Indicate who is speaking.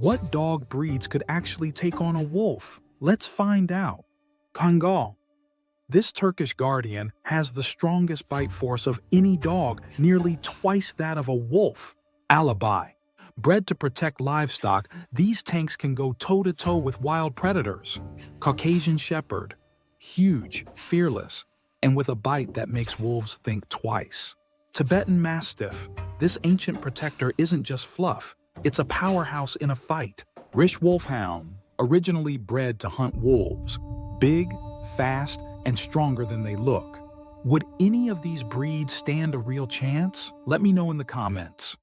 Speaker 1: What dog breeds could actually take on a wolf? Let's find out. Kangal. This Turkish guardian has the strongest bite force of any dog, nearly twice that of a wolf. Alibi. Bred to protect livestock, these tanks can go toe-to-toe with wild predators. Caucasian Shepherd. Huge, fearless, and with a bite that makes wolves think twice. Tibetan Mastiff. This ancient protector isn't just fluff, it's a powerhouse in a fight. Rish Wolfhound, originally bred to hunt wolves. Big, fast, and stronger than they look. Would any of these breeds stand a real chance? Let me know in the comments.